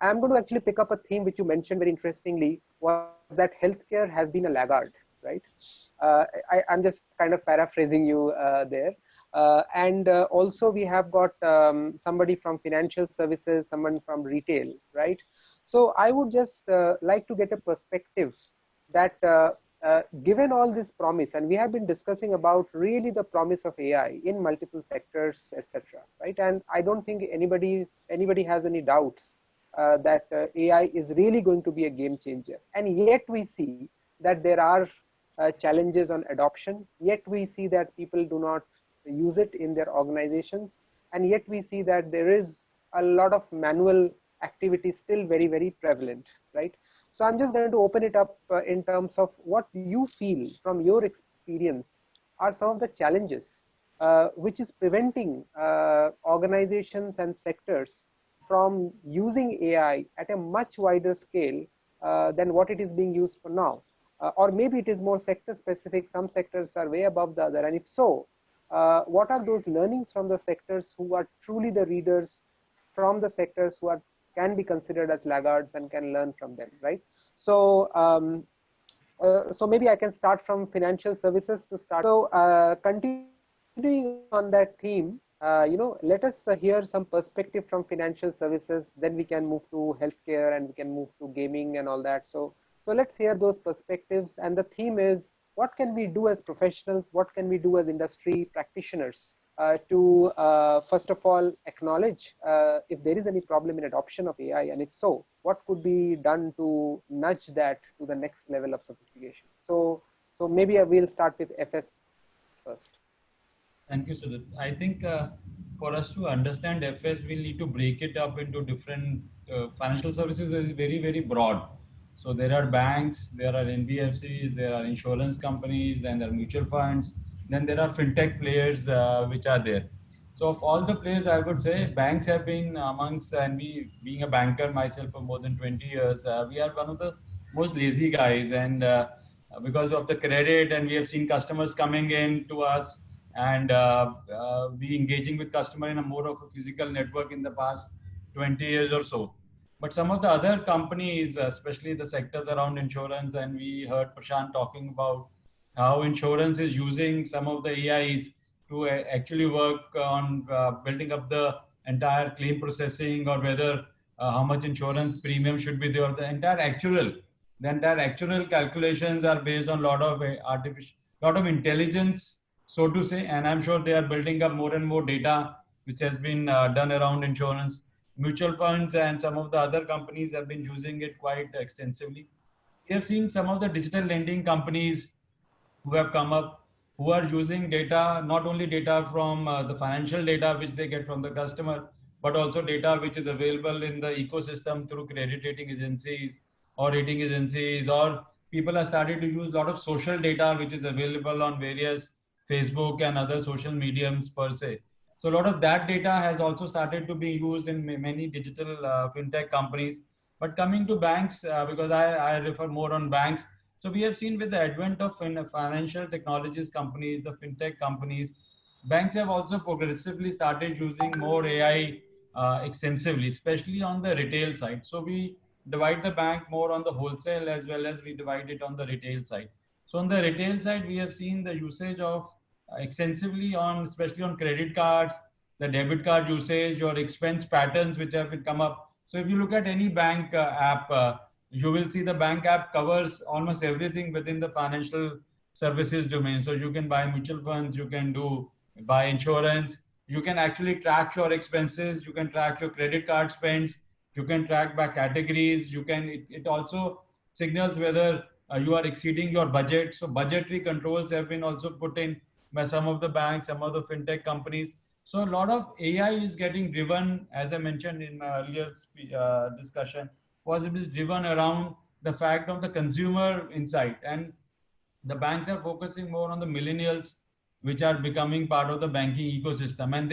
I'm going to actually pick up a theme which you mentioned very interestingly, was that healthcare has been a laggard, right? I'm just kind of paraphrasing you there. And also we have got somebody from financial services, someone from retail, right? So I would just like to get a perspective that given all this promise, and we have been discussing about really the promise of AI in multiple sectors, etc., right? And I don't think anybody has any doubts that AI is really going to be a game changer. And yet we see that there are challenges on adoption. Yet we see that people do not use it in their organizations. And yet we see that there is a lot of manual activity still very prevalent, right? So I'm just going to open it up in terms of what you feel from your experience are some of the challenges which is preventing organizations and sectors from using AI at a much wider scale than what it is being used for now. Or maybe it is more sector specific. Some sectors are way above the other. And if so, what are those learnings from the sectors who are truly the readers, from the sectors who are can be considered as laggards and can learn from them, right? So, so maybe I can start from financial services to start. So, continuing on that theme, let us hear some perspective from financial services. Then we can move to healthcare and we can move to gaming and all that. So let's hear those perspectives. And the theme is, what can we do as professionals? What can we do as industry practitioners to first of all acknowledge if there is any problem in adoption of AI, and if so, what could be done to nudge that to the next level of sophistication? So maybe I will start with FS first. Thank you, Sudipta. I think for us to understand FS, we'll need to break it up into different financial services is very broad. So there are banks, there are NBFCs, there are insurance companies, and there are mutual funds. Then there are fintech players which are there. So of all the players, I would say banks have been amongst, and me being a banker myself for more than 20 years, we are one of the most lazy guys, and because of the credit, and we have seen customers coming in to us and we engaging with customer in a more of a physical network in the past 20 years or so. But some of the other companies, especially the sectors around insurance, and we heard Prashant talking about how insurance is using some of the AIs to actually work on building up the entire claim processing, or whether how much insurance premium should be there. The entire actual calculations are based on a lot of lot of intelligence, so to say, and I'm sure they are building up more and more data which has been done around insurance. Mutual funds and some of the other companies have been using it quite extensively. We have seen some of the digital lending companies who have come up, who are using data, not only data from the financial data which they get from the customer, but also data which is available in the ecosystem through credit rating agencies or rating agencies, or people have started to use a lot of social data which is available on various Facebook and other social mediums per se. So a lot of that data has also started to be used in many digital fintech companies. But coming to banks, because I refer more on banks, so we have seen with the advent of financial technologies companies, the fintech companies, banks have also progressively started using more AI extensively, especially on the retail side. So we divide the bank more on the wholesale as well as we divide it on the retail side. So on the retail side, we have seen the usage of extensively on, especially on credit cards, the debit card usage or expense patterns which have been come up. So if you look at any bank app, you will see the bank app covers almost everything within the financial services domain. So you can buy mutual funds, you can buy insurance, you can actually track your expenses, you can track your credit card spends, you can track by categories, it also signals whether you are exceeding your budget. So budgetary controls have been also put in by some of the banks, some of the fintech companies. So a lot of AI is getting driven, as I mentioned in my earlier discussion, was it is driven around the fact of the consumer insight, and the banks are focusing more on the millennials which are becoming part of the banking ecosystem, and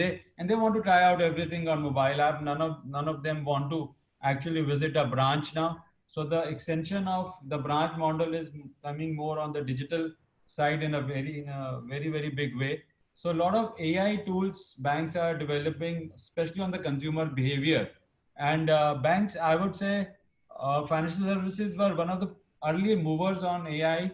they want to try out everything on mobile app. None of them want to actually visit a branch now. So the extension of the branch model is coming more on the digital side in a very big way. So a lot of AI tools banks are developing, especially on the consumer behavior, And banks, I would say, financial services were one of the early movers on AI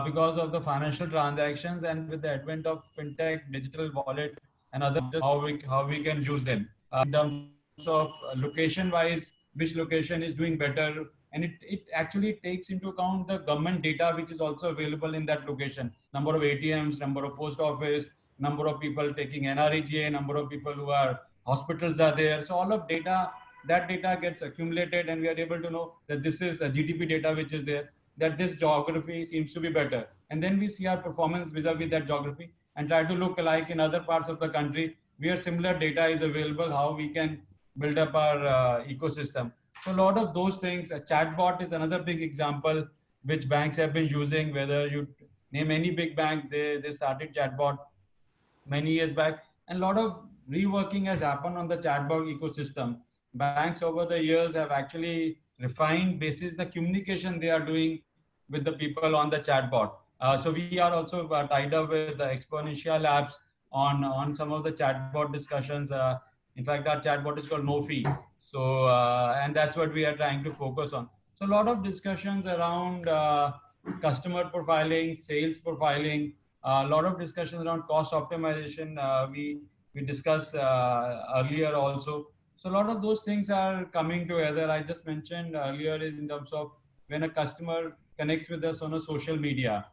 because of the financial transactions, and with the advent of fintech, digital wallet, and other how we can use them in terms of location wise, which location is doing better, and it actually takes into account the government data which is also available in that location, number of ATMs, number of post office, number of people taking NREGA, number of people who are hospitals are there. So all of data, that data gets accumulated, and we are able to know that this is a GDP data which is there, that this geography seems to be better. And then we see our performance vis-a-vis that geography and try to look like in other parts of the country where similar data is available, how we can build up our ecosystem. So a lot of those things, a chatbot is another big example which banks have been using. Whether you name any big bank, they started chatbot many years back, and a lot of reworking has happened on the chatbot ecosystem. Banks over the years have actually refined basis the communication they are doing with the people on the chatbot. So we are also tied up with the exponential apps on some of the chatbot discussions. In fact, our chatbot is called No Fee. So and that's what we are trying to focus on. So a lot of discussions around customer profiling, sales profiling, a lot of discussions around cost optimization. We discussed earlier also. So a lot of those things are coming together. I just mentioned earlier in terms of when a customer connects with us on a social media,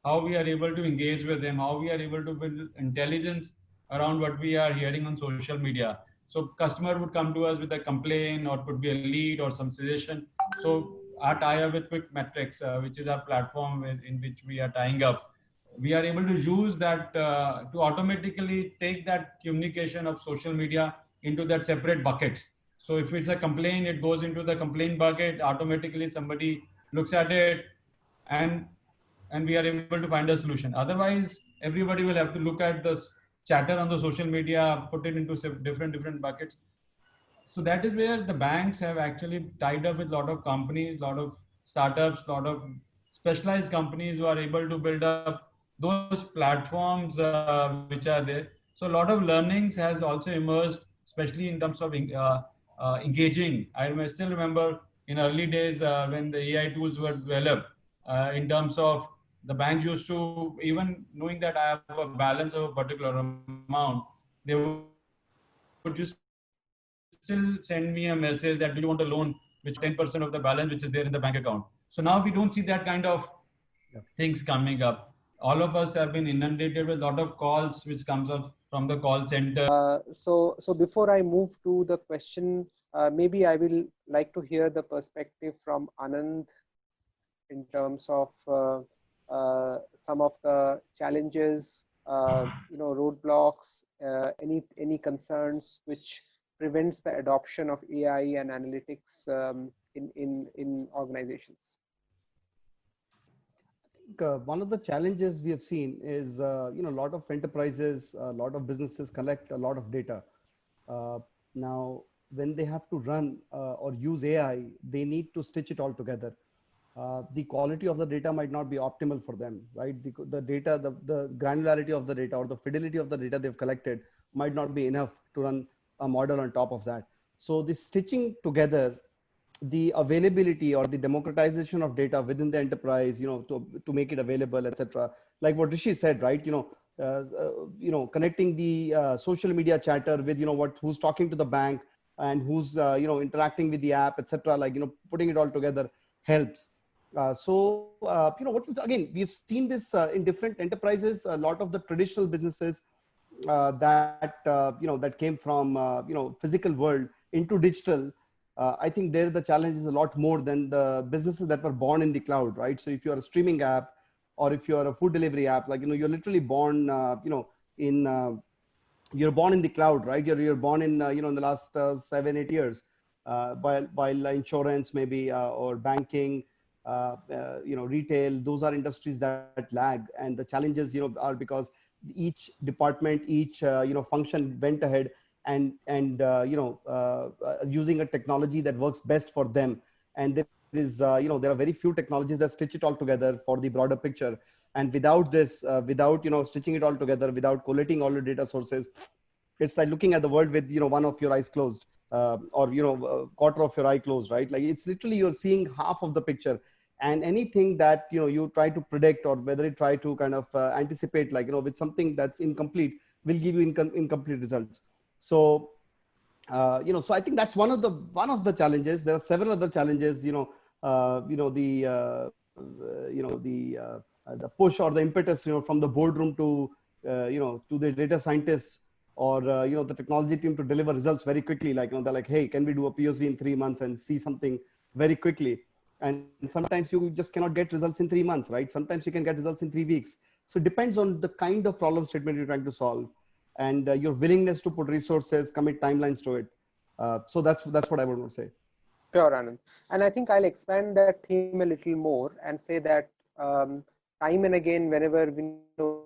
how we are able to engage with them, how we are able to build intelligence around what we are hearing on social media. So customer would come to us with a complaint, or could be a lead or some suggestion. So our tie-up with Quick Metrics, which is our platform in which we are tying up, we are able to use that to automatically take that communication of social media into that separate buckets. So if it's a complaint, it goes into the complaint bucket. Automatically, somebody looks at it, and and we are able to find a solution. Otherwise, everybody will have to look at the chatter on the social media, put it into different buckets. So that is where the banks have actually tied up with a lot of companies, a lot of startups, a lot of specialized companies who are able to build up those platforms which are there. So a lot of learnings has also emerged, especially in terms of engaging. Still remember in early days when the AI tools were developed, in terms of the banks used to, even knowing that I have a balance of a particular amount, they would just still send me a message that, do you want a loan which will cover 10% of the balance which is there in the bank account? So now we don't see that kind of things coming up. All of us have been inundated with a lot of calls which comes up from the call center. So before I move to the question, maybe I will like to hear the perspective from Anand in terms of some of the challenges, roadblocks, any concerns which prevents the adoption of AI and analytics in organizations. One of the challenges we have seen is, a lot of enterprises, a lot of businesses collect a lot of data. Now, when they have to run or use AI, they need to stitch it all together. The quality of the data might not be optimal for them, right? The data, the granularity of the data or the fidelity of the data they've collected might not be enough to run a model on top of that. So the stitching together, the availability or the democratization of data within the enterprise, to make it available, etc. Like what Rishi said, right? Connecting the social media chatter with, who's talking to the bank and who's, interacting with the app, etc. Like, putting it all together helps. Again, we've seen this in different enterprises. A lot of the traditional businesses that came from, physical world into digital. I think there the challenge is a lot more than the businesses that were born in the cloud, right? So if you're a streaming app or if you're a food delivery app, like, you're literally born, you're born in the cloud, right? You're born in, in the last 7-8 years, while insurance maybe, or banking, retail, those are industries that lag. And the challenges, are because each department, each, function went ahead and using a technology that works best for them. And there is, there are very few technologies that stitch it all together for the broader picture. And without this, without, stitching it all together, without collating all the data sources, it's like looking at the world with, one of your eyes closed. or quarter of your eye closed, right? Like it's literally you're seeing half of the picture, and anything that you try to predict, or whether you try to kind of anticipate, like with something that's incomplete, will give you incomplete results. So so I think that's one of the challenges. There are several other challenges. The push or the impetus, from the boardroom to the data scientists, or the technology team, to deliver results very quickly. Like they're like, hey, can we do a POC in 3 months and see something very quickly? And sometimes you just cannot get results in 3 months, right? Sometimes you can get results in 3 weeks. So it depends on the kind of problem statement you're trying to solve, and your willingness to put resources, commit timelines to it. So that's what I would want to say. Sure, Anand. And I think I'll expand that theme a little more and say that time and again, whenever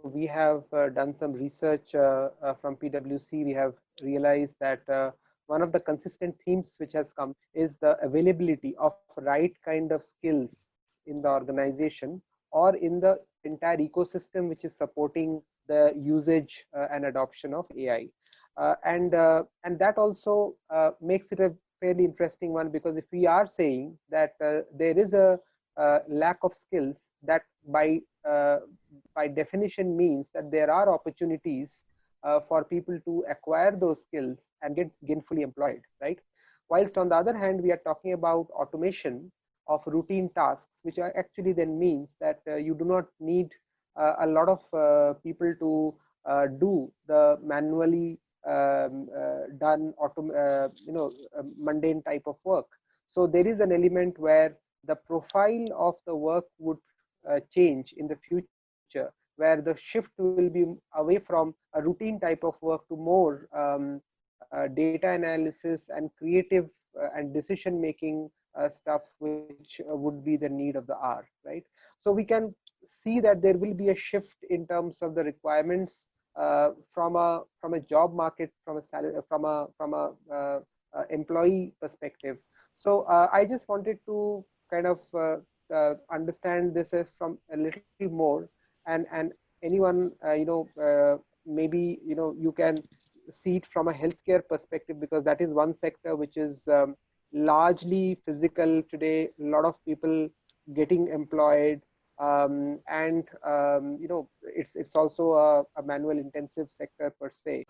we have done some research from PwC, we have realized that one of the consistent themes which has come is the availability of right kind of skills in the organization or in the entire ecosystem which is supporting the usage and adoption of AI. And that also makes it a fairly interesting one, because if we are saying that there is a lack of skills, that by definition means that there are opportunities for people to acquire those skills and get gainfully employed, right? Whilst on the other hand, we are talking about automation of routine tasks, which actually then means that you do not need a lot of people to do the manually done mundane type of work. So there is an element where the profile of the work would change in the future, where the shift will be away from a routine type of work to more data analysis and creative and decision making stuff, which would be the need of the hour, right? So we can see that there will be a shift in terms of the requirements from a job market, from a salary, from a employee perspective. So I just wanted to kind of understand this from a little more, and anyone maybe you can see it from a healthcare perspective, because that is one sector which is largely physical today. A lot of people getting employed, and it's also a manual intensive sector per se.